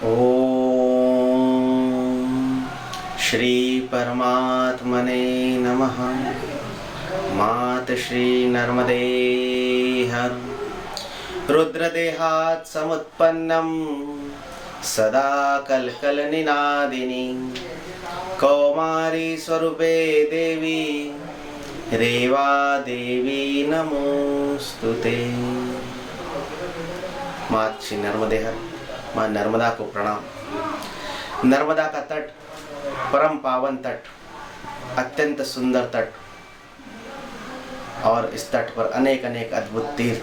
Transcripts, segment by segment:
ओम श्री परमात्मने नमः। मात श्री नर्मदे हर। रुद्रदेहात् समुत्पन्नं सदा कलकलनिनादिनी कौमारी स्वरूपे देवी रेवा देवी नमोस्तुते। मात श्री नर्मदे हर। माँ नर्मदा को प्रणाम। नर्मदा का तट परम पावन तट, अत्यंत सुंदर तट, और इस तट पर अनेक अनेक अद्भुत तीर्थ,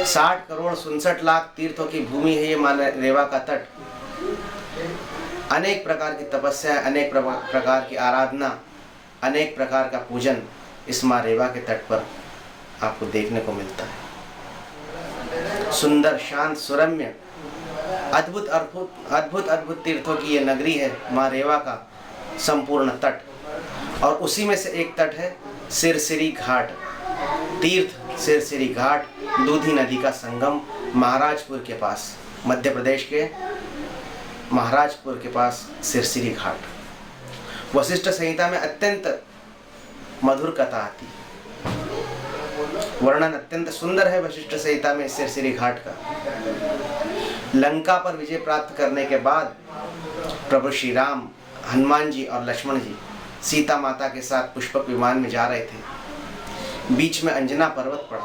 60 करोड़ 67 लाख तीर्थों की भूमि है ये माँ रेवा का तट। अनेक प्रकार की तपस्या, अनेक प्रकार की आराधना, अनेक प्रकार का पूजन इस माँ रेवा के तट पर आपको देखने को मिलता है। सुंदर, शांत, सुरम्य, अद्भुत अद्भुत अद्भुत अद्भुत तीर्थों की ये नगरी है माँ रेवा का संपूर्ण तट। और उसी में से एक तट है सिरसिरी घाट तीर्थ। सिरसिरी घाट दूधी नदी का संगम महाराजपुर के पास, मध्य प्रदेश के महाराजपुर के पास सिरसिरी घाट। वशिष्ठ संहिता में अत्यंत मधुर कथा आती है, वर्णन अत्यंत सुंदर है वशिष्ठ संहिता में सिरसिरी घाट का। लंका पर विजय प्राप्त करने के बाद प्रभु श्री राम, हनुमान जी और लक्ष्मण जी सीता माता के साथ पुष्पक विमान में जा रहे थे। बीच में अंजना पर्वत पड़ा।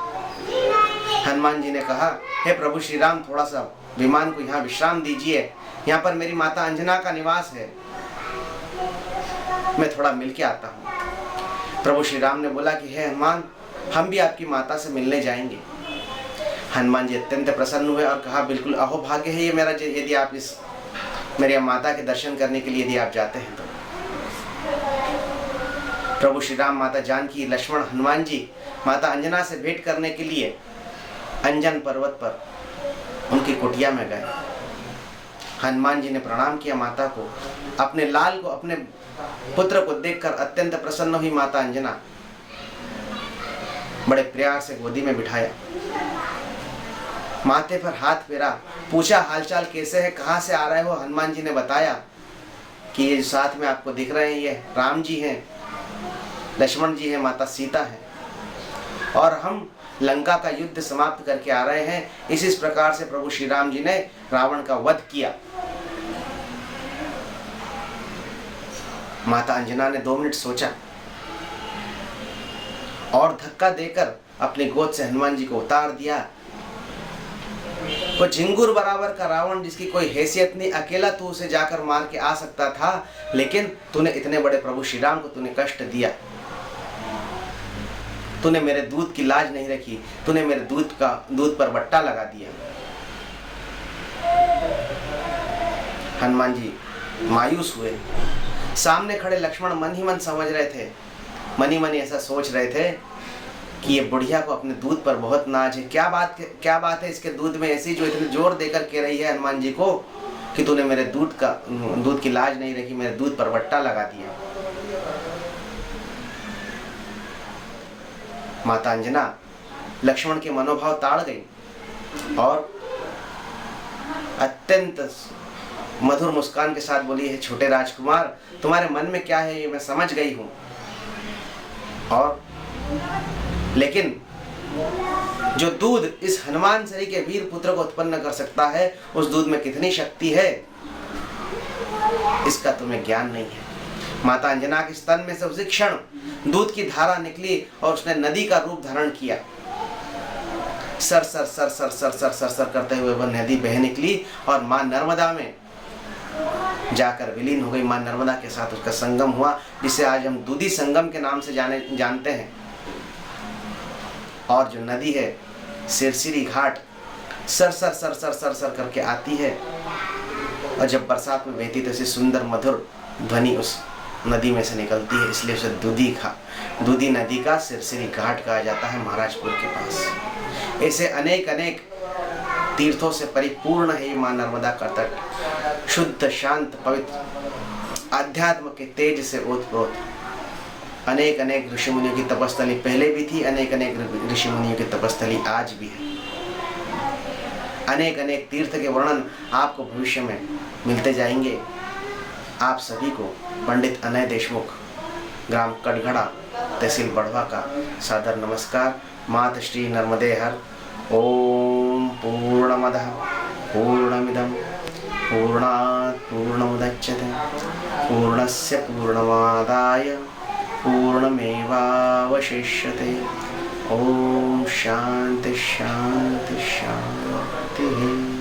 हनुमान जी ने कहा, हे प्रभु श्री राम, थोड़ा सा विमान को यहाँ विश्राम दीजिए, यहाँ पर मेरी माता अंजना का निवास है, मैं थोड़ा मिल के आता हूँ। प्रभु श्री राम ने बोला कि हे हनुमान, हम भी आपकी माता से मिलने जाएंगे। हनुमान जी अत्यंत प्रसन्न हुए और कहा, बिल्कुल अहो भाग्य है ये मेरा, यदि आप इस मेरी माता के दर्शन करने के लिए यदि आप जाते हैं तो। प्रभु श्री राम, माता जानकी, लक्ष्मण, हनुमान जी माता अंजना से भेंट करने के लिए अंजन पर्वत पर उनकी कुटिया में गए। हनुमान जी ने प्रणाम किया माता को। अपने लाल को, अपने पुत्र को देखकर अत्यंत प्रसन्न हुई माता अंजना। बड़े प्यार से गोदी में बिठाया, माथे पर हाथ फेरा, पूछा हालचाल कैसे है, कहाँ से आ रहे हो। हनुमान जी ने बताया कि ये जो साथ में आपको दिख रहे हैं ये राम जी हैं, लक्ष्मण जी हैं, माता सीता है, और हम लंका का युद्ध समाप्त करके आ रहे हैं। इस प्रकार से प्रभु श्री राम जी ने रावण का वध किया। माता अंजना ने 2 मिनट सोचा और धक्का देकर अपनी गोद से हनुमान जी को उतार दिया। वो झिंगुर बराबर का रावण, जिसकी कोई हैसियत नहीं, अकेला तू उसे जाकर मार के आ सकता था, लेकिन तूने इतने बड़े प्रभु श्री राम को तूने कष्ट दिया। तूने मेरे दूध की लाज नहीं रखी, तूने मेरे दूध पर बट्टा लगा दिया। हनुमान जी मायूस हुए। सामने खड़े लक्ष्मण मन ही मन समझ रहे थे, मन ही मन ऐसा सोच रहे थे कि ये बुढ़िया को अपने दूध पर बहुत नाज है। क्या बात है इसके दूध में ऐसी, जो इतने जोर देकर कह रही है हनुमान जी को कि तूने मेरे दूध की लाज नहीं रखी, मेरे दूध पर बट्टा लगा दिया। माता अंजना लक्ष्मण के मनोभाव ताड़ गई और अत्यंत मधुर मुस्कान के साथ बोली, है छोटे राजकुमार, तुम्हारे मन में क्या है ये मैं समझ गई हूं, और लेकिन जो दूध इस हनुमान सरी के वीर पुत्र को उत्पन्न कर सकता है, उस दूध में कितनी शक्ति है इसका तुम्हें ज्ञान नहीं है। माता अंजना के स्तन में से उसी क्षण दूध की धारा निकली और उसने नदी का रूप धारण किया। सर सर सर सर सर सर सर सर करते हुए वह नदी बह निकली और मां नर्मदा में जाकर विलीन हो गई। मां नर्मदा के साथ उसका संगम हुआ, जिसे आज हम दूधी संगम के नाम से जानते हैं। और जो नदी है सिरसिरी घाट सर सर सर सर सर सर करके आती है, और जब बरसात में बहती तो ऐसी सुंदर मधुर ध्वनि उस नदी में से निकलती है, इसलिए उसे दूधी नदी का सिरसिरी घाट कहा जाता है महाराजपुर के पास। ऐसे अनेक अनेक तीर्थों से परिपूर्ण है मां नर्मदा का तट। शुद्ध, शांत, पवित्र, आध्यात्म के तेज से ओतप्रोत। अनेक अनेक ऋषि मुनियों की तपस्थली पहले भी थी, अनेक अनेक ऋषि मुनियों की तपस्थली आज भी है। अनेक अनेक तीर्थ के वर्णन आपको भविष्य में मिलते जाएंगे। आप सभी को पंडित अनय देशमुख, ग्राम कटघड़ा, तहसील बढ़वा का सादर नमस्कार। मात श्री नर्मदे हर। ओम पूर्णमदः पूर्णमिदं पूर्णात् पूर्णमुदच्यते पूर्णस्य पूर्णमादाय पूर्णमेवावशिष्यते। ओम शांति शांति शांति।